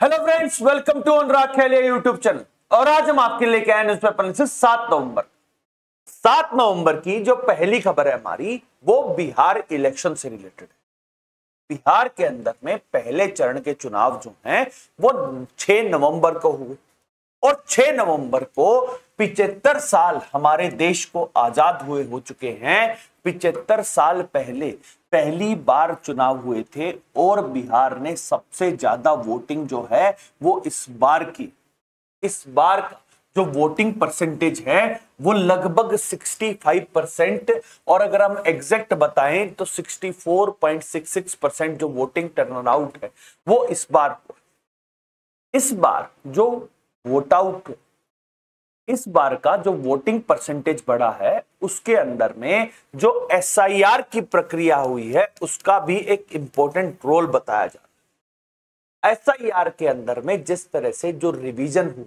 Hello friends, welcome to Anurag Khelia YouTube channel. और आज हम आपके लेके आए न्यूज़पेपर एनालिसिस 7 नवंबर की जो पहली खबर है हमारी, वो बिहार इलेक्शन से रिलेटेड है। बिहार के अंदर में पहले चरण के चुनाव जो हैं वो 6 नवंबर को हुए और 6 नवंबर को 75 साल हमारे देश को आजाद हुए हो चुके हैं। 75 साल पहले पहली बार चुनाव हुए थे और बिहार ने सबसे ज्यादा वोटिंग जो है वो इस बार का जो वोटिंग परसेंटेज है वो लगभग 65%। और अगर हम एग्जैक्ट बताएं तो 64.66% जो वोटिंग टर्नआउट है वो इस बार जो वोट आउट इस बार का जो वोटिंग परसेंटेज बढ़ा है उसके अंदर में जो एसआईआर की प्रक्रिया हुई है उसका भी एक इंपॉर्टेंट रोल बताया जा रहा है। एसआईआर के अंदर में जिस तरह से जो रिवीजन हुआ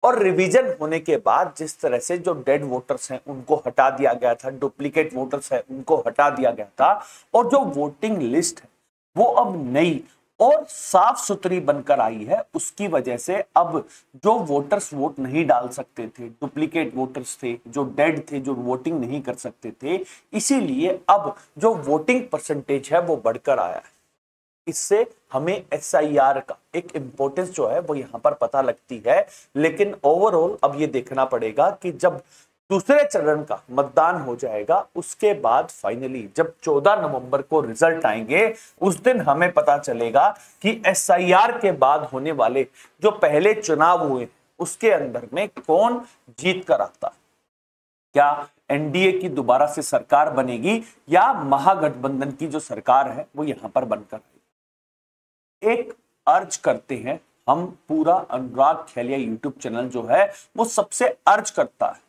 और रिवीजन होने के बाद जिस तरह से जो डेड वोटर्स हैं उनको हटा दिया गया था, डुप्लीकेट वोटर्स हैं उनको हटा दिया गया था और जो वोटिंग लिस्ट है वो अब नई और साफ सुथरी बनकर आई है। उसकी वजह से अब जो वोटर्स वोट नहीं डाल सकते थे, डुप्लीकेट वोटर्स थे, जो डेड थे, जो वोटिंग नहीं कर सकते थे, इसीलिए अब जो वोटिंग परसेंटेज है वो बढ़कर आया है। इससे हमें एसआईआर का एक इंपॉर्टेंस जो है वो यहां पर पता लगती है। लेकिन ओवरऑल अब ये देखना पड़ेगा कि जब दूसरे चरण का मतदान हो जाएगा उसके बाद फाइनली जब 14 नवंबर को रिजल्ट आएंगे उस दिन हमें पता चलेगा कि एसआईआर के बाद होने वाले जो पहले चुनाव हुए उसके अंदर में कौन जीत कर आता है। क्या एनडीए की दोबारा से सरकार बनेगी या महागठबंधन की जो सरकार है वो यहां पर बनकर एक अर्ज करते हैं हम। पूरा अनुराग खेलिया यूट्यूब चैनल जो है वो सबसे अर्ज करता है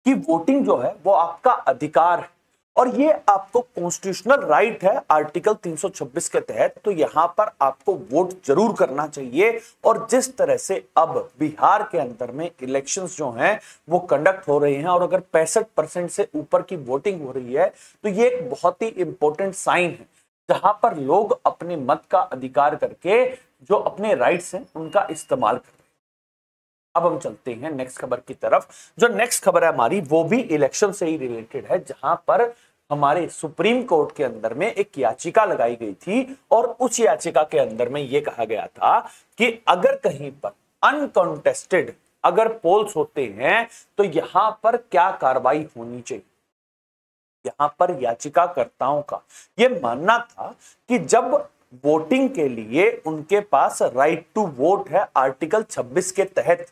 कि वोटिंग जो है वो आपका अधिकार है और ये आपको कॉन्स्टिट्यूशनल राइट है आर्टिकल 326 के तहत। तो यहां पर आपको वोट जरूर करना चाहिए। और जिस तरह से अब बिहार के अंदर में इलेक्शंस जो हैं वो कंडक्ट हो रहे हैं और अगर 65% से ऊपर की वोटिंग हो रही है तो ये एक बहुत ही इंपॉर्टेंट साइन है जहां पर लोग अपने मत का अधिकार करके जो अपने राइट्स हैं उनका इस्तेमाल कर रहे हैं। अब हम चलते हैं नेक्स्ट खबर की तरफ। जो नेक्स्ट खबर है हमारी वो भी इलेक्शन से ही रिलेटेड है, जहां पर हमारे सुप्रीम कोर्ट के अंदर में एक याचिका लगाई गई थी और उस याचिका के अंदर में यह कहा गया था कि अगर कहीं पर अनकॉन्टेस्टेड अगर पोल्स होते हैं तो यहां पर क्या कार्रवाई होनी चाहिए। यहां पर याचिकाकर्ताओं का यह मानना था कि जब वोटिंग के लिए उनके पास राइट टू वोट है आर्टिकल 26 के तहत,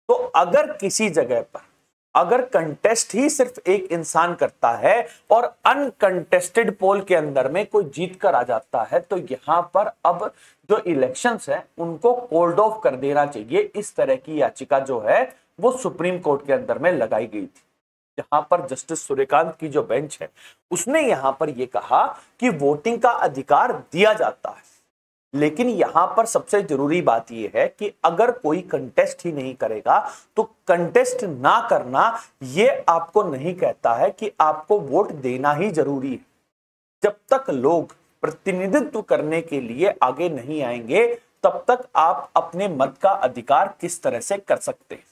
तो अगर किसी जगह पर अगर कंटेस्ट ही सिर्फ एक इंसान करता है और अनकंटेस्टेड पोल के अंदर में कोई जीत कर आ जाता है तो यहां पर अब जो इलेक्शंस है उनको कोल्ड ऑफ कर देना चाहिए। इस तरह की याचिका जो है वो सुप्रीम कोर्ट के अंदर में लगाई गई थी, जहां पर जस्टिस सूर्यकांत की जो बेंच है उसने यहां पर यह कहा कि वोटिंग का अधिकार दिया जाता है। लेकिन यहां पर सबसे जरूरी बात यह है कि अगर कोई कंटेस्ट ही नहीं करेगा तो कंटेस्ट ना करना यह आपको नहीं कहता है कि आपको वोट देना ही जरूरी है। जब तक लोग प्रतिनिधित्व करने के लिए आगे नहीं आएंगे तब तक आप अपने मत का अधिकार किस तरह से कर सकते हैं।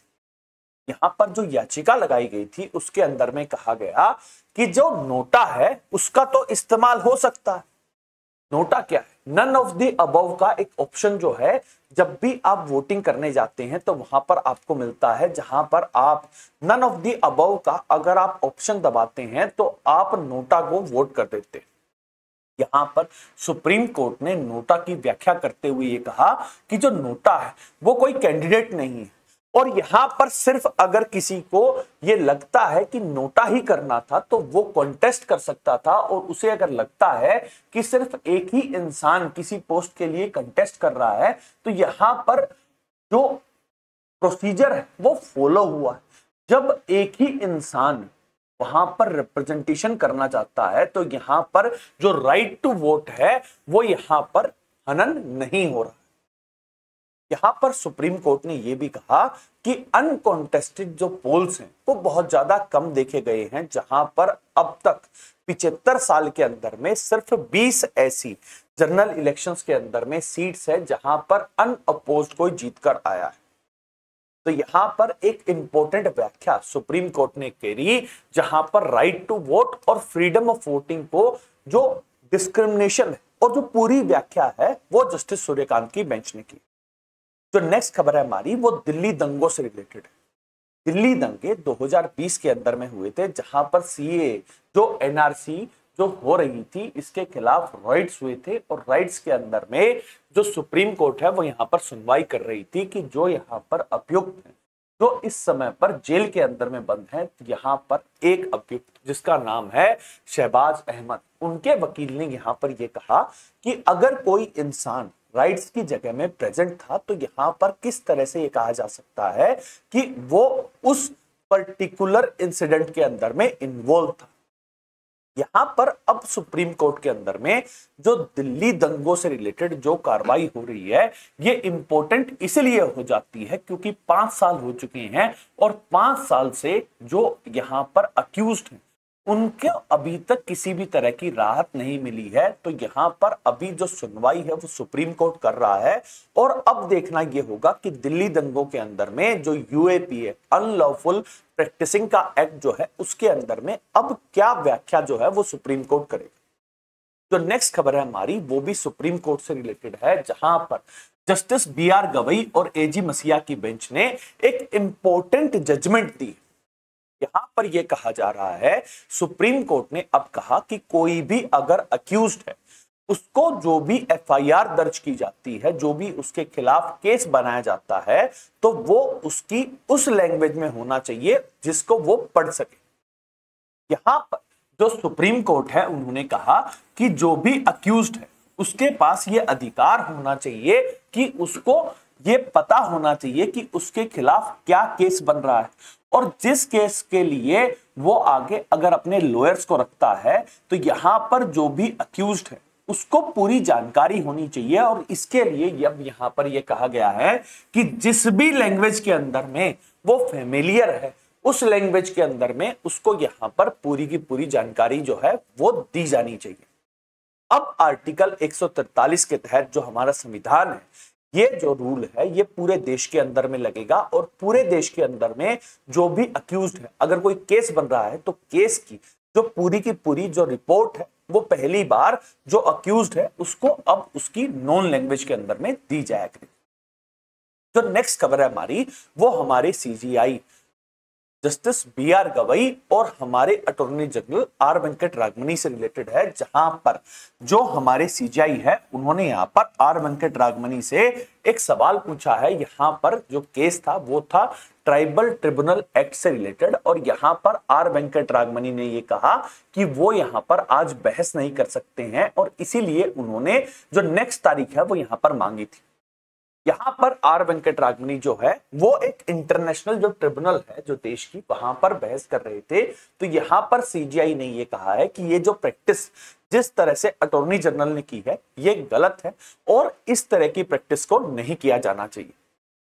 यहां पर जो याचिका लगाई गई थी उसके अंदर में कहा गया कि जो नोटा है उसका तो इस्तेमाल हो सकता है। नोटा क्या है? नन ऑफ द अबव का एक ऑप्शन जो है जब भी आप वोटिंग करने जाते हैं तो वहां पर आपको मिलता है, जहां पर आप नन ऑफ द अबव का अगर आप ऑप्शन दबाते हैं तो आप नोटा को वोट कर देते हैं। यहां पर सुप्रीम कोर्ट ने नोटा की व्याख्या करते हुए यह कहा कि जो नोटा है वो कोई कैंडिडेट नहीं है और यहां पर सिर्फ अगर किसी को यह लगता है कि नोटा ही करना था तो वो कॉन्टेस्ट कर सकता था। और उसे अगर लगता है कि सिर्फ एक ही इंसान किसी पोस्ट के लिए कंटेस्ट कर रहा है तो यहां पर जो प्रोसीजर है वो फॉलो हुआ है। जब एक ही इंसान वहां पर रिप्रेजेंटेशन करना चाहता है तो यहां पर जो राइट टू वोट है वो यहां पर हनन नहीं हो रहा। यहां पर सुप्रीम कोर्ट ने यह भी कहा कि अनकॉन्टेस्टेड जो पोल्स हैं वो बहुत ज्यादा कम देखे गए हैं, जहां पर अब तक 75 साल के अंदर में सिर्फ 20 ऐसी जनरल इलेक्शंस के अंदर में सीट्स है जहां पर अनअपोज्ड कोई जीतकर आया है। तो यहां पर एक इंपॉर्टेंट व्याख्या सुप्रीम कोर्ट ने करी, जहां पर राइट टू वोट और फ्रीडम ऑफ वोटिंग को जो डिस्क्रिमिनेशन है और जो पूरी व्याख्या है वो जस्टिस सूर्यकांत की बेंच ने की। जो नेक्स्ट खबर है हमारी वो दिल्ली दंगों से रिलेटेड है। दिल्ली दंगे 2020 के अंदर में हुए थे, जहां पर सीए जो एनआरसी जो हो रही थी इसके खिलाफ राइट्स हुए थे, और राइट्स के अंदर में जो सुप्रीम कोर्ट है वो यहां पर सुनवाई कर रही थी कि जो यहां पर अभियुक्त है जो इस समय पर जेल के अंदर में बंद है, यहां पर एक अभियुक्त जिसका नाम है शहबाज अहमद, उनके वकील ने यहां पर यह कहा कि अगर कोई इंसान राइट्स की जगह में प्रेजेंट था तो यहां पर किस तरह से यह कहा जा सकता है कि वो उस पर्टिकुलर इंसिडेंट के अंदर में इन्वॉल्व था। यहां पर अब सुप्रीम कोर्ट के अंदर में जो दिल्ली दंगों से रिलेटेड जो कार्रवाई हो रही है ये इंपॉर्टेंट इसलिए हो जाती है क्योंकि 5 साल हो चुके हैं और 5 साल से जो यहां पर अक्यूज्ड हैं उनके अभी तक किसी भी तरह की राहत नहीं मिली है। तो यहां पर अभी जो सुनवाई है वो सुप्रीम कोर्ट कर रहा है, और अब देखना यह होगा कि दिल्ली दंगों के अंदर में जो यूएपी है अनलॉफुल प्रैक्टिसिंग का एक्ट जो है उसके अंदर में अब क्या व्याख्या जो है वो सुप्रीम कोर्ट करेगा। जो नेक्स्ट खबर है हमारी वो भी सुप्रीम कोर्ट से रिलेटेड है, जहां पर जस्टिस BR गवई और AG मसीहा की बेंच ने एक इंपॉर्टेंट जजमेंट दी। यहां पर यह कहा जा रहा है, सुप्रीम कोर्ट ने अब कहा कि कोई भी अगर अक्यूज्ड है उसको जो भी FIR दर्ज की जाती है, जो भी उसके खिलाफ केस बनाया जाता है, तो वो उसकी उस लैंग्वेज में होना चाहिए जिसको वो पढ़ सके। यहां पर जो सुप्रीम कोर्ट है उन्होंने कहा कि जो भी अक्यूज्ड है उसके पास ये अधिकार होना चाहिए कि उसको ये पता होना चाहिए कि उसके खिलाफ क्या केस बन रहा है, और जिस केस के लिए वो आगे अगर अपने लॉयर्स को रखता है तो यहां पर जो भी अक्यूज्ड है उसको पूरी जानकारी होनी चाहिए। और इसके लिए अब यहां पर यह कहा गया है कि जिस भी लैंग्वेज के अंदर में वो फेमिलियर है उस लैंग्वेज के अंदर में उसको यहां पर पूरी की पूरी जानकारी जो है वो दी जानी चाहिए। अब आर्टिकल 143 के तहत जो हमारा संविधान है ये जो रूल है ये पूरे देश के अंदर में लगेगा, और पूरे देश के अंदर में जो भी अक्यूज्ड है अगर कोई केस बन रहा है तो केस की जो पूरी की पूरी जो रिपोर्ट है वो पहली बार जो अक्यूज्ड है उसको अब उसकी नॉन लैंग्वेज के अंदर में दी जाया करेगी। जो नेक्स्ट खबर है हमारी वो हमारे CGI जस्टिस BR गवई और हमारे अटॉर्नी जनरल R वेंकट राघमनी से रिलेटेड है, जहां पर जो हमारे CGI है उन्होंने यहां पर R वेंकट राघमनी से एक सवाल पूछा है। यहां पर जो केस था वो था ट्राइबल ट्रिब्यूनल एक्ट से रिलेटेड, और यहां पर R वेंकट राघमनी ने ये कहा कि वो यहां पर आज बहस नहीं कर सकते हैं, और इसीलिए उन्होंने जो नेक्स्ट तारीख है वो यहां पर मांगी थी। यहां पर R वेंकट राघमनी जो है वो एक इंटरनेशनल जो ट्रिब्यूनल है जो देश की वहां पर बहस कर रहे थे। तो यहां पर CGI ने ये कहा है कि ये जो प्रैक्टिस जिस तरह से अटॉर्नी जनरल ने की है ये गलत है और इस तरह की प्रैक्टिस को नहीं किया जाना चाहिए।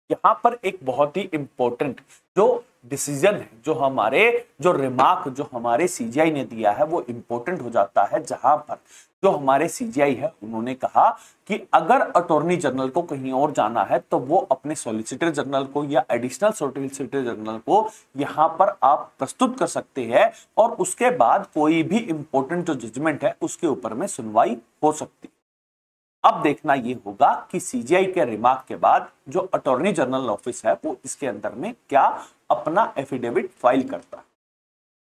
यहां पर एक बहुत ही इंपॉर्टेंट जो डिसीजन है जो हमारे जो रिमार्क जो हमारे CGI ने दिया है वो इंपॉर्टेंट हो जाता है, जहां पर जो हमारे CGI है उन्होंने कहा कि अगर अटॉर्नी जनरल को कहीं और जाना है तो वो अपने सॉलिसिटर जनरल को या एडिशनल सॉलिसिटर जनरल को यहां पर आप प्रस्तुत कर सकते हैं, और उसके बाद कोई भी इंपॉर्टेंट जो जजमेंट है उसके ऊपर में सुनवाई हो सकती है। अब देखना यह होगा कि CGI के रिमार्क के बाद जो अटॉर्नी जनरल ऑफिस है वो इसके अंदर में क्या अपना एफिडेविट फाइल करता है।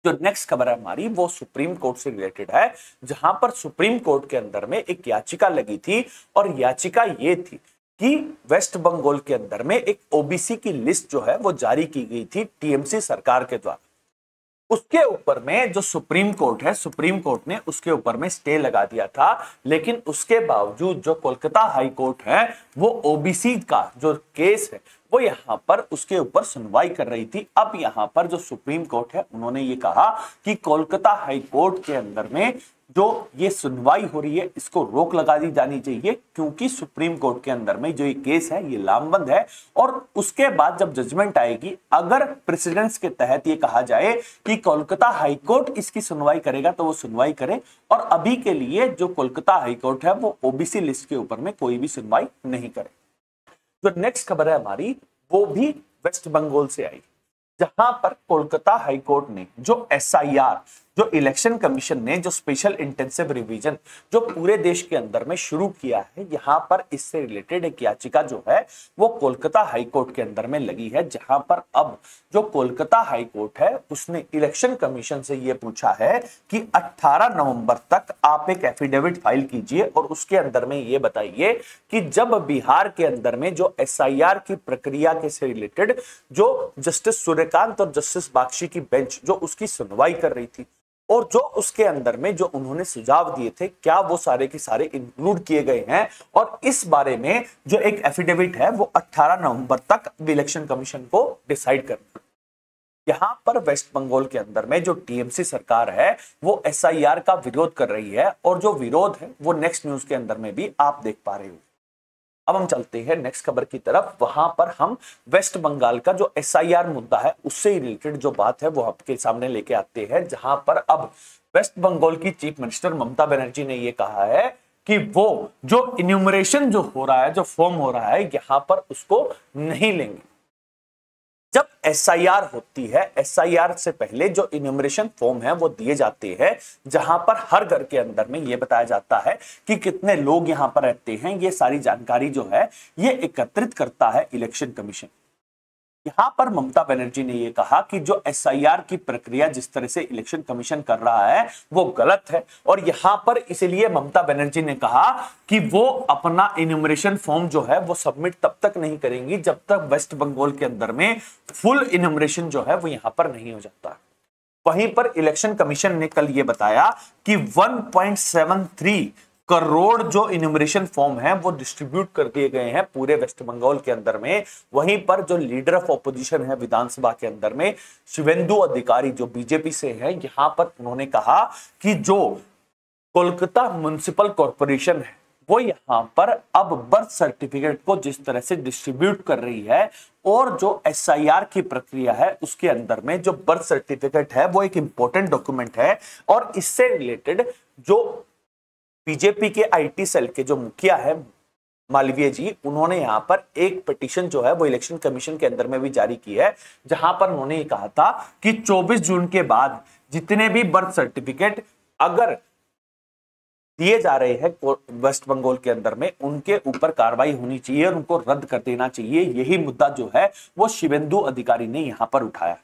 जो नेक्स्ट खबर है हमारी वो सुप्रीम कोर्ट से रिलेटेड है, जहां पर सुप्रीम कोर्ट के अंदर में एक याचिका लगी थी, और याचिका ये थी कि वेस्ट बंगाल के अंदर में एक OBC की लिस्ट जो है वो जारी की गई थी TMC सरकार के द्वारा। उसके ऊपर में जो सुप्रीम कोर्ट है, सुप्रीम कोर्ट ने उसके ऊपर में स्टे लगा दिया था, लेकिन उसके बावजूद जो कोलकाता हाई कोर्ट है वो OBC का जो केस है वो यहाँ पर उसके ऊपर सुनवाई कर रही थी। अब यहाँ पर जो सुप्रीम कोर्ट है उन्होंने ये कहा कि कोलकाता हाई कोर्ट के अंदर में जो ये सुनवाई हो रही है इसको रोक लगा दी जानी चाहिए, क्योंकि सुप्रीम कोर्ट के अंदर में जो ये केस है ये लामबंद है। और उसके बाद जब जजमेंट आएगी, अगर प्रेसिडेंट्स के तहत ये कहा जाए कि कोलकाता हाई कोर्ट इसकी सुनवाई करेगा तो वो सुनवाई करे, और अभी के लिए जो कोलकाता हाई कोर्ट है वो ओबीसी लिस्ट के ऊपर में कोई भी सुनवाई नहीं करे। जो नेक्स्ट खबर है हमारी वो भी वेस्ट बंगाल से आई, जहां पर कोलकाता हाई कोर्ट ने जो एसआईआर, जो इलेक्शन कमीशन ने जो स्पेशल इंटेंसिव रिवीजन जो पूरे देश के अंदर में शुरू किया है, यहां पर इससे रिलेटेड एक याचिका जो है वो कोलकाता हाई कोर्ट के अंदर में लगी है। जहां पर अब जो कोलकाता हाई कोर्ट है उसने इलेक्शन कमीशन से ये पूछा है कि 18 नवंबर तक आप एक एफिडेविट फाइल कीजिए और उसके अंदर में ये बताइए कि जब बिहार के अंदर में जो एसआईआर की प्रक्रिया के से रिलेटेड जो जस्टिस सूर्यकांत और जस्टिस बागची की बेंच जो उसकी सुनवाई कर रही थी, और जो उसके अंदर में जो उन्होंने सुझाव दिए थे, क्या वो सारे के सारे इंक्लूड किए गए हैं। और इस बारे में जो एक एफिडेविट है वो 18 नवंबर तक इलेक्शन कमीशन को डिसाइड करना। यहां पर वेस्ट बंगाल के अंदर में जो टीएमसी सरकार है वो एसआईआर का विरोध कर रही है, और जो विरोध है वो नेक्स्ट न्यूज के अंदर में भी आप देख पा रहे हो। अब हम चलते हैं नेक्स्ट खबर की तरफ। वहां पर हम वेस्ट बंगाल का जो एसआईआर मुद्दा है उससे रिलेटेड जो बात है वो आपके सामने लेके आते हैं, जहां पर अब वेस्ट बंगाल की चीफ मिनिस्टर ममता बनर्जी ने ये कहा है कि वो जो इन्यूमरेशन जो हो रहा है, जो फॉर्म हो रहा है, यहां पर उसको नहीं लेंगे। जब एसआईआर होती है, एसआईआर से पहले जो इन्यूमरेशन फॉर्म है वो दिए जाते हैं, जहां पर हर घर के अंदर में ये बताया जाता है कि कितने लोग यहां पर रहते हैं। ये सारी जानकारी जो है ये एकत्रित करता है इलेक्शन कमीशन। यहां पर ममता बनर्जी ने यह कहा कि जो एसआईआर की प्रक्रिया जिस तरह से इलेक्शन कमीशन कर रहा है वो गलत है, और यहां पर इसलिए ममता बनर्जी ने कहा कि वो अपना इन्यूमरेशन फॉर्म जो है वो सबमिट तब तक नहीं करेंगी जब तक वेस्ट बंगाल के अंदर में फुल इन्यूमरेशन जो है वो यहां पर नहीं हो जाता। वहीं पर इलेक्शन कमीशन ने कल ये बताया कि 1.73 करोड़ जो इन्यूमरेशन फॉर्म है वो डिस्ट्रीब्यूट कर दिए गए हैं पूरे वेस्ट बंगाल के अंदर में। वहीं पर जो लीडर ऑफ ऑपोजिशन है विधानसभा के अंदर में शिवेंदु अधिकारी जो बीजेपी से है, यहां पर उन्होंने कहा कि जो कोलकाता म्युनिसिपल कॉर्पोरेशन है वो यहां पर अब बर्थ सर्टिफिकेट को जिस तरह से डिस्ट्रीब्यूट कर रही है, और जो एसआईआर की प्रक्रिया है उसके अंदर में जो बर्थ सर्टिफिकेट है वो एक इंपॉर्टेंट डॉक्यूमेंट है। और इससे रिलेटेड जो बीजेपी के आईटी सेल के जो मुखिया है मालवीय जी, उन्होंने यहां पर एक पिटीशन जो है वो इलेक्शन कमीशन के अंदर में भी जारी की है, जहां पर उन्होंने ये कहा था कि 24 जून के बाद जितने भी बर्थ सर्टिफिकेट अगर दिए जा रहे हैं वेस्ट बंगाल के अंदर में, उनके ऊपर कार्रवाई होनी चाहिए और उनको रद्द कर देना चाहिए। यही मुद्दा जो है वो शिवेंदु अधिकारी ने यहां पर उठाया।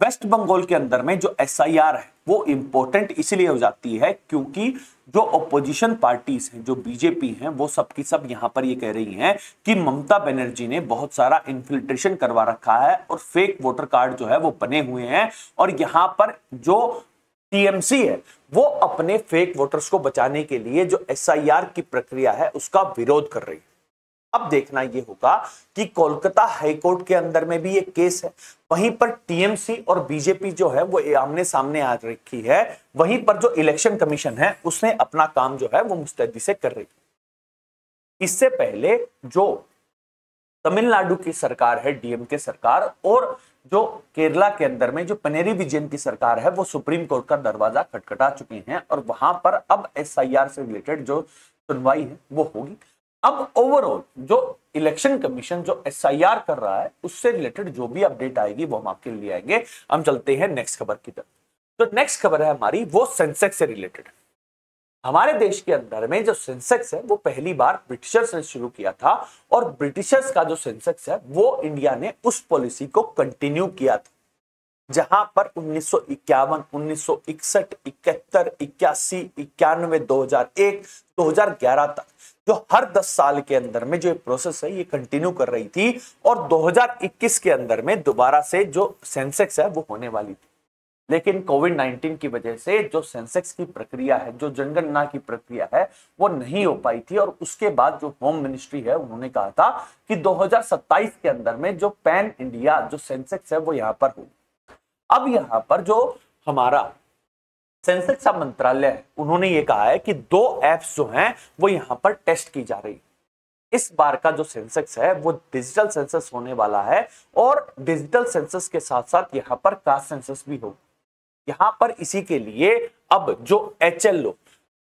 वेस्ट बंगाल के अंदर में जो एसआईआर है वो इंपॉर्टेंट इसलिए हो जाती है क्योंकि जो ऑपोजिशन पार्टीज हैं, जो बीजेपी हैं, वो सब की सब यहां पर ये कह रही हैं कि ममता बनर्जी ने बहुत सारा इन्फिल्ट्रेशन करवा रखा है और फेक वोटर कार्ड जो है वो बने हुए हैं, और यहां पर जो टीएमसी है वो अपने फेक वोटर्स को बचाने के लिए जो एसआईआर की प्रक्रिया है उसका विरोध कर रही है। अब देखना यह होगा कि कोलकाता हाईकोर्ट के अंदर में भी एक केस है, वहीं पर टीएमसी और बीजेपी जो है वो आमने सामने आ रखी है, वहीं पर जो इलेक्शन कमीशन है उसने अपना काम जो है वो मुस्तैदी से कर रही है। इससे पहले जो तमिलनाडु की सरकार है डीएमके सरकार, और जो केरला के अंदर में जो पिनेरी विजयन की सरकार है वो सुप्रीम कोर्ट का दरवाजा खटखटा चुके हैं, और वहां पर अब एसआईआर से रिलेटेड जो सुनवाई है वो होगी। अब ओवरऑल जो इलेक्शन कमीशन जो एसआईआर कर रहा है उससे रिलेटेड जो भी अपडेट आएगी वो हम आपके लिए आएंगे। हम चलते हैं नेक्स्ट खबर की तरफ। तो नेक्स्ट खबर है हमारी वो सेंसेक्स से रिलेटेड। हमारे देश के अंदर में जो सेंसेक्स है वो पहली बार ब्रिटिशर्स ने शुरू किया था, और ब्रिटिशर्स का जो सेंसेक्स है वो इंडिया ने उस पॉलिसी को कंटिन्यू किया था, जहां पर 1951, 1961, 71, 81, 91, 2001, 2011 तक जो हर 10 साल के अंदर में जो प्रोसेस है ये कंटिन्यू कर रही थी, और 2021 के अंदर में दोबारा से जो सेंसेक्स है वो होने वाली थी। लेकिन कोविड-19 की वजह से जो सेंसेक्स की प्रक्रिया है, जो जनगणना की प्रक्रिया है, वो नहीं हो पाई थी और उसके बाद जो होम मिनिस्ट्री है उन्होंने कहा था कि 2027 के अंदर में जो पैन इंडिया जो सेंसेक्स है वो यहाँ पर हो। अब यहाँ पर जो हमारा सेंसेक्स मंत्रालय है उन्होंने ये कहा है कि 2 एप्स जो हैं वो यहाँ पर टेस्ट की जा रही है। इस बार का जो सेंसेक्स है वो डिजिटल सेंसस होने वाला है और डिजिटल सेंसस के साथ साथ यहाँ पर कास्ट सेंसस भी होगा। यहाँ पर इसी के लिए अब जो HLO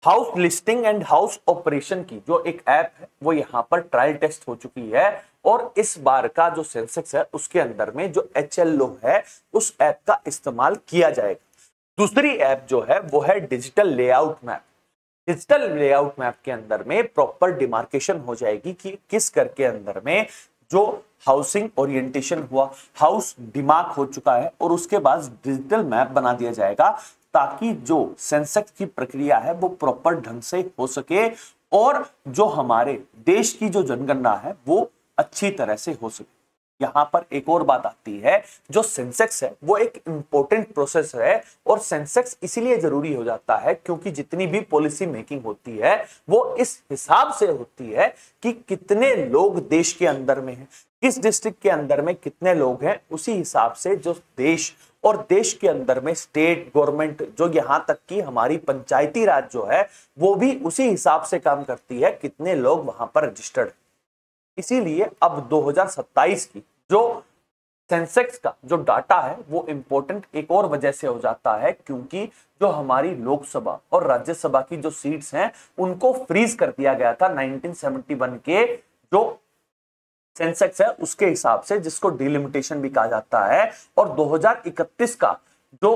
house listing and house operation की जो एक ऐप है वो यहाँ पर ट्रायल टेस्ट हो चुकी है और इस बार का जो सेंसेक्स है उसके अंदर में जो HLO है उस ऐप का इस्तेमाल किया जाएगा। दूसरी ऐप जो है वो है digital layout map. Digital layout map के अंदर में प्रॉपर डिमार्केशन हो जाएगी कि किस घर के अंदर में जो हाउसिंग ओरिएंटेशन हुआ, हाउस डिमार्क हो चुका है और उसके बाद डिजिटल मैप बना दिया जाएगा ताकि जो सेंसेक्स की प्रक्रिया है वो प्रॉपर ढंग से हो सके और जो हमारे देश की जो जनगणना है वो अच्छी तरह से हो सके। यहाँ पर एक और बात आती है, जो सेंसेक्स है वो एक इंपॉर्टेंट प्रोसेस है और सेंसेक्स इसीलिए जरूरी हो जाता है क्योंकि जितनी भी पॉलिसी मेकिंग होती है वो इस हिसाब से होती है कि कितने लोग देश के अंदर में हैं, किस डिस्ट्रिक्ट के अंदर में कितने लोग हैं, उसी हिसाब से जो देश और देश के अंदर में स्टेट गवर्नमेंट जो यहाँ तक कि हमारी पंचायती राज जो है वो भी उसी हिसाब से काम करती है कितने लोग वहां पर रजिस्टर्ड है। इसीलिए अब 2027 की जो सेंसेक्स का जो डाटा है वो इंपॉर्टेंट एक और वजह से हो जाता है क्योंकि जो हमारी लोकसभा और राज्यसभा की जो सीट्स हैं उनको फ्रीज कर दिया गया था 1971 के जो सेंसेक्स है उसके हिसाब से, जिसको डिलिमिटेशन भी कहा जाता है और 2031 का जो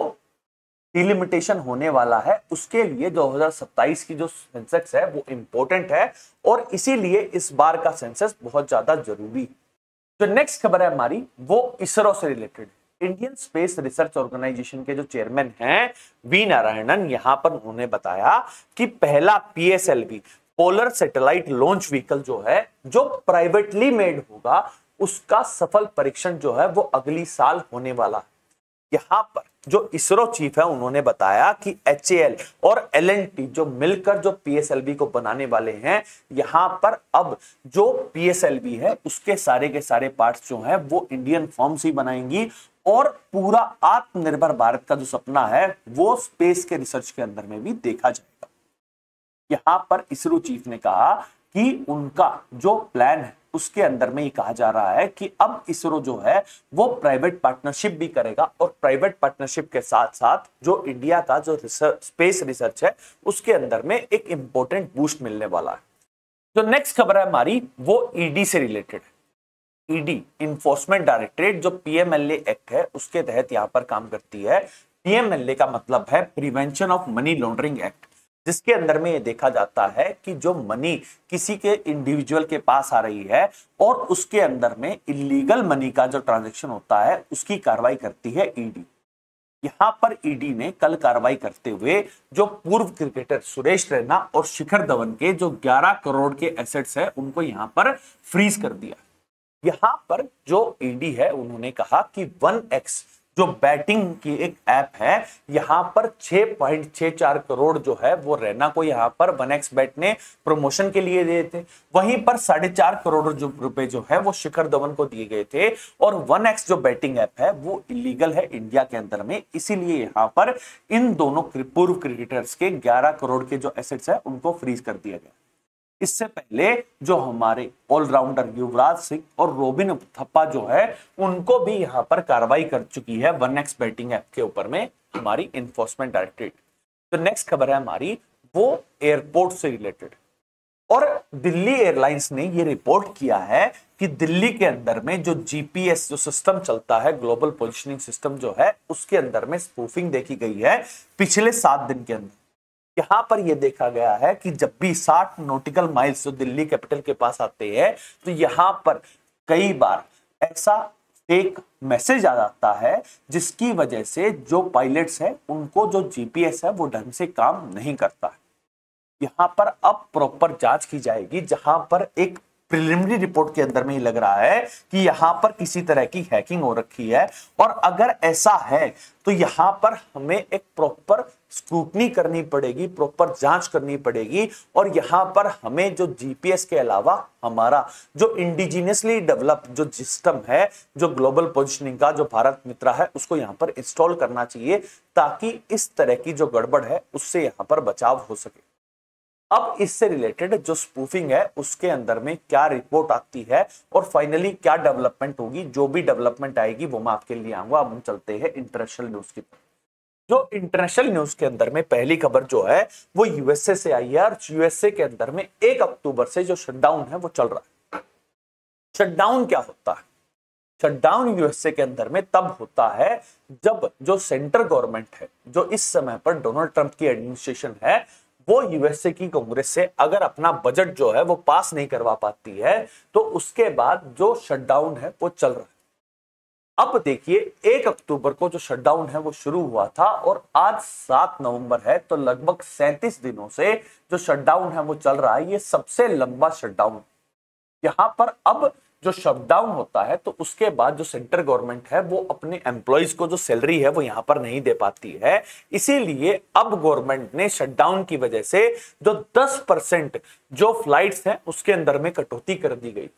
डिलिमिटेशन होने वाला है उसके लिए 2027 की जो सेंसेक्स है वो इंपॉर्टेंट है और इसीलिए इस बार का सेंसस बहुत ज्यादा जरूरी है। जो नेक्स्ट खबर है हमारी वो इसरो से related. Indian space research organisation के जो चेयरमैन हैं वी नारायणन, यहां पर उन्होंने बताया कि पहला PSLV polar satellite launch vehicle जो है जो प्राइवेटली मेड होगा उसका सफल परीक्षण जो है वो अगली साल होने वाला है। यहां पर जो इसरो चीफ है उन्होंने बताया कि HAL और L&T जो मिलकर जो PSLV को बनाने वाले हैं, यहां पर अब जो PSLV है उसके सारे के सारे पार्ट्स जो हैं वो इंडियन फर्म्स ही बनाएंगी और पूरा आत्मनिर्भर भारत का जो सपना है वो स्पेस के रिसर्च के अंदर में भी देखा जाएगा। यहां पर इसरो चीफ ने कहा कि उनका जो प्लान है उसके अंदर में ये कहा जा रहा है कि अब इसरो जो है वो प्राइवेट पार्टनरशिप भी करेगा और प्राइवेट पार्टनरशिप के साथ साथ जो इंडिया का जो स्पेस रिसर्च है उसके अंदर में एक इंपॉर्टेंट बूस्ट मिलने वाला है। जो नेक्स्ट खबर है हमारी वो ईडी से रिलेटेड है। ईडी इन्फोर्समेंट डायरेक्टरेट जो PMLA एक्ट है उसके तहत यहां पर काम करती है। PMLA का मतलब है prevention of money laundering act, जिसके अंदर में ये देखा जाता है कि जो मनी किसी के इंडिविजुअल के पास आ रही है और उसके अंदर में इलीगल मनी का जो ट्रांजैक्शन होता है उसकी कार्रवाई करती है ईडी। यहां पर ईडी ने कल कार्रवाई करते हुए जो पूर्व क्रिकेटर सुरेश रैना और शिखर धवन के जो 11 करोड़ के एसेट्स है उनको यहां पर फ्रीज कर दिया। यहां पर जो ईडी है उन्होंने कहा कि 1x जो बैटिंग की एक ऐप है यहां पर 6.64 करोड़ जो है वो रैना को यहां पर 1x बैट ने प्रमोशन के लिए दिए थे, वहीं पर 4.5 करोड़ जो रुपए जो है वो शिखर धवन को दिए गए थे और 1x जो बैटिंग ऐप है वो इलीगल है इंडिया के अंदर में, इसीलिए यहां पर इन दोनों पूर्व क्रिकेटर्स के 11 करोड़ के जो एसेट्स है उनको फ्रीज कर दिया गया। इससे पहले जो हमारे ऑलराउंडर युवराज सिंह और रोबिन थप्पा जो है उनको भी यहां पर कार्रवाई कर चुकी है 1x बैटिंग ऐप के ऊपर में हमारी इन्फोर्समेंट डायरेक्टरेट। तो नेक्स्ट खबर है हमारी वो एयरपोर्ट से रिलेटेड और दिल्ली एयरलाइंस ने ये रिपोर्ट किया है कि दिल्ली के अंदर में जो GPS जो सिस्टम चलता है, ग्लोबल पोजिशनिंग सिस्टम जो है उसके अंदर में स्पूफिंग देखी गई है पिछले 7 दिन के अंदर। यहां पर यह देखा गया है कि जब भी 60 नॉटिकल माइल्स जो दिल्ली कैपिटल के पास आते हैं तो यहां पर कई बार ऐसा फेक मैसेज आ जाता है जिसकी वजह से जो पायलट्स है उनको जो GPS है वो ढंग से काम नहीं करता है। यहां पर अब प्रॉपर जांच की जाएगी, जहां पर एक प्रिलिमिनरी रिपोर्ट के अंदर में ही लग रहा है कि यहां पर किसी तरह की हैकिंग हो रखी है, और अगर ऐसा है तो यहां पर हमें एक प्रॉपर स्क्रूटनी करनी पड़ेगी, प्रॉपर जांच करनी पड़ेगी, और यहां पर हमें जो जीपीएस के अलावा हमारा जो इंडिजिनियसली डेवलप जो सिस्टम है, जो ग्लोबल पोजिशनिंग का जो भारत मित्रा है, उसको यहां पर इंस्टॉल करना चाहिए, ताकि इस तरह की जो गड़बड़ है उससे यहां पर बचाव हो सके। अब इससे रिलेटेड जो स्पूफिंग है उसके अंदर में क्या रिपोर्ट आती है और फाइनली क्या डेवलपमेंट होगी, जो भी डेवलपमेंट आएगी वो मैं आपके लिए आऊंगा। अब हम चलते हैं इंटरनेशनल न्यूज की तरफ। जो इंटरनेशनल न्यूज के अंदर में पहली खबर जो है वो यूएसए से आई है, और यूएसए के अंदर में 1 अक्टूबर से जो शटडाउन है वो चल रहा है। शटडाउन क्या होता है? शटडाउन यूएसए के अंदर में तब होता है जब जो सेंट्रल गवर्नमेंट है, जो इस समय पर डोनाल्ड ट्रंप की एडमिनिस्ट्रेशन है, वो यूएसए की कांग्रेस से अगर अपना बजट जो है वो पास नहीं करवा पाती है, तो उसके बाद जो शटडाउन है वो चल रहा है। अब देखिए 1 अक्टूबर को जो शटडाउन है वो शुरू हुआ था, और आज 7 नवंबर है, तो लगभग 37 दिनों से जो शटडाउन है वो चल रहा है। ये सबसे लंबा शटडाउन। यहां पर अब जो शटडाउन होता है तो उसके बाद जो सेंट्रल गवर्नमेंट है वो अपने एम्प्लॉइज को जो सैलरी है वो यहां पर नहीं दे पाती है। इसीलिए अब गवर्नमेंट ने शटडाउन की वजह से जो 10% जो फ्लाइट्स हैं उसके अंदर में कटौती कर दी गई।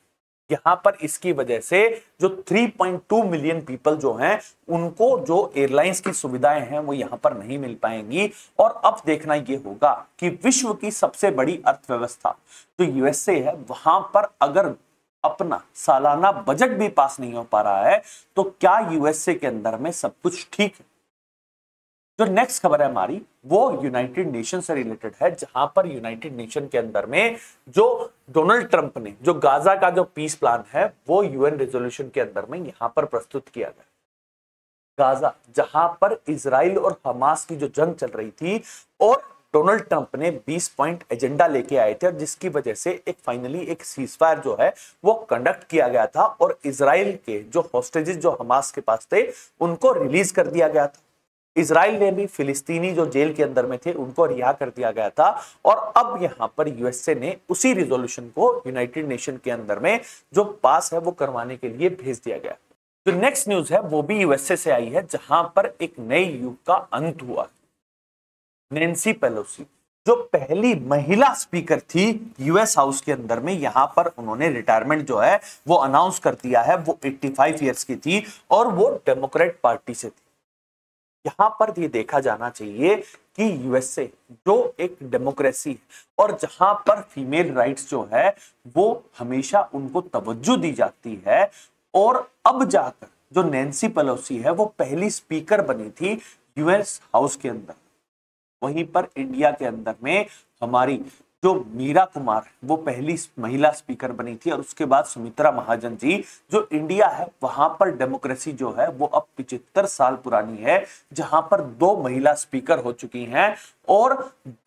यहां पर इसकी वजह से जो 3.2 मिलियन पीपल जो हैं उनको जो एयरलाइंस की सुविधाएं हैं वो यहां पर नहीं मिल पाएंगी। और अब देखना यह होगा कि विश्व की सबसे बड़ी अर्थव्यवस्था जो यूएसए है, वहां पर अगर अपना सालाना बजट भी पास नहीं हो पा रहा है तो क्या यूएसए के अंदर में सब कुछ ठीक है? जो नेक्स्ट खबर है हमारी वो यूनाइटेड नेशन से रिलेटेड है, जहां पर यूनाइटेड नेशन के अंदर में जो डोनाल्ड ट्रंप ने जो गाजा का जो पीस प्लान है वो यूएन रेजोल्यूशन के अंदर में यहां पर प्रस्तुत किया गया। गाजा जहां पर इजराइल और हमास की जो जंग चल रही थी, और डोनाल्ड ट्रंप ने 20 पॉइंट एजेंडा लेके आए थे, और जिसकी वजह से एक फाइनली एक सीजफायर जो है वो कंडक्ट किया गया था, और इजराइल के जो हॉस्टेजेस जो हमास के पास थे उनको रिलीज कर दिया गया था। इजराइल ने भी फिलिस्तीनी जो जेल के अंदर में थे उनको रिहा कर दिया गया था। और अब यहां पर यूएसए ने उसी रिजोल्यूशन को यूनाइटेड नेशन के अंदर में जो पास है वो करवाने के लिए भेज दिया गया। जो नेक्स्ट न्यूज है वो भी यूएसए से आई है, जहां पर एक नए युग का अंत हुआ। नैन्सी पेलोसी जो पहली महिला स्पीकर थी यूएस हाउस के अंदर में, यहां पर उन्होंने रिटायरमेंट जो है वो अनाउंस कर दिया है। वो 85 ईयर्स की थी और वो डेमोक्रेट पार्टी से थी। यहां पर ये देखा जाना चाहिए कि यूएसए जो एक डेमोक्रेसी है और जहां पर फीमेल राइट्स जो है वो हमेशा उनको तवज्जो दी जाती है, और अब जाकर जो नैन्सी पेलोसी है वो पहली स्पीकर बनी थी यूएस हाउस के अंदर। वहीं पर इंडिया के अंदर में हमारी जो मीरा कुमार वो पहली महिला स्पीकर बनी थी, और उसके बाद सुमित्रा महाजन जी। जो इंडिया है वहां पर डेमोक्रेसी जो है वो अब 75 साल पुरानी है, जहां पर 2 महिला स्पीकर हो चुकी हैं और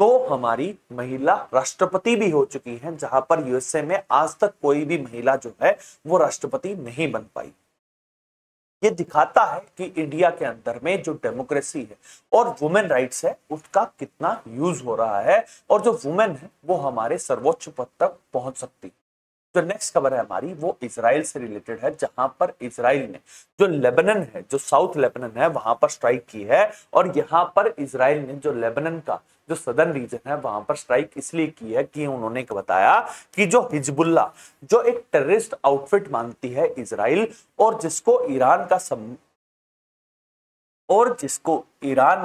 2 हमारी महिला राष्ट्रपति भी हो चुकी हैं, जहां पर यूएसए में आज तक कोई भी महिला जो है वो राष्ट्रपति नहीं बन पाई। ये दिखाता है कि इंडिया के अंदर में जो डेमोक्रेसी है और वुमेन राइट्स है उसका कितना यूज हो रहा है, और जो वुमेन है वो हमारे सर्वोच्च पद तक पहुंच सकती है। जो नेक्स्ट खबर है हमारी वो इजराइल से रिलेटेड है, जहां पर इजराइल ने जो लेबनान है, जो साउथ लेबनान है, वहां पर स्ट्राइक की है। और यहां पर इजराइल ने जो लेबनान का जो सदर्न रीजन है वहां पर स्ट्राइक इसलिए की है कि उन्होंने बताया कि जो हिजबुल्ला जो एक टेररिस्ट आउटफिट मानती है इजराइल, और जिसको ईरान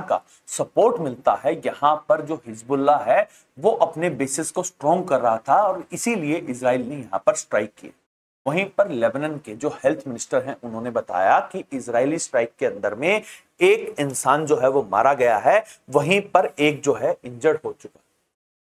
का सपोर्ट मिलता है, यहां पर जो हिजबुल्ला है वो अपने बेसिस को स्ट्रॉन्ग कर रहा था, और इसीलिए इजराइल ने यहां पर स्ट्राइक की। वहीं पर लेबनान के जो हेल्थ मिनिस्टर हैं उन्होंने बताया कि इजरायली स्ट्राइक के अंदर में एक इंसान जो है वो मारा गया है, वहीं पर एक जो है इंजर्ड हो चुका है।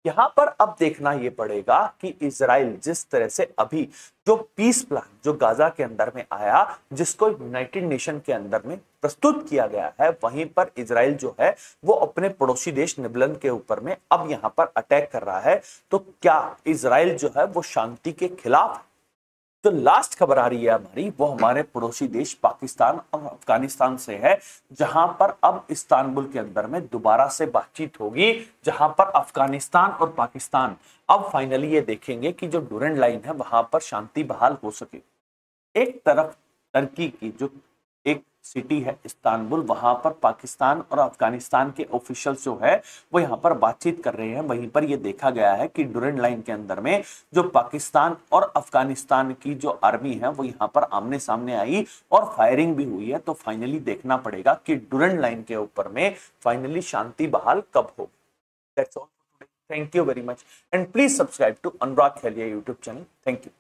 यहां पर अब देखना यह पड़ेगा कि इजराइल जिस तरह से अभी जो पीस प्लान जो गाजा के अंदर में आया, जिसको यूनाइटेड नेशन के अंदर में प्रस्तुत किया गया है, वहीं पर इजराइल जो है वो अपने पड़ोसी देश लेबनान के ऊपर में अब यहां पर अटैक कर रहा है। तो क्या इजराइल जो है वो शांति के खिलाफ है? जो लास्ट खबर आ रही है हमारी, वो हमारे पड़ोसी देश पाकिस्तान और अफगानिस्तान से है, जहां पर अब इस्तांबुल के अंदर में दोबारा से बातचीत होगी, जहां पर अफगानिस्तान और पाकिस्तान अब फाइनली ये देखेंगे कि जो डूरेंट लाइन है वहां पर शांति बहाल हो सके। एक तरफ टर्की की जो एक सिटी है इस्तांबुल, वहां पर पाकिस्तान और अफगानिस्तान के ऑफिशियल्स जो है वो यहां पर बातचीत कर रहे हैं। वहीं पर यह देखा गया है कि डूरेंट लाइन के अंदर में जो पाकिस्तान और अफगानिस्तान की जो आर्मी है वो यहां पर आमने सामने आई और फायरिंग भी हुई है। तो फाइनली देखना पड़ेगा कि डूरेंट लाइन के ऊपर में फाइनली शांति बहाल कब हो। That's all. Thank you very much and please subscribe to Anurag Khelia YouTube channel. Thank you.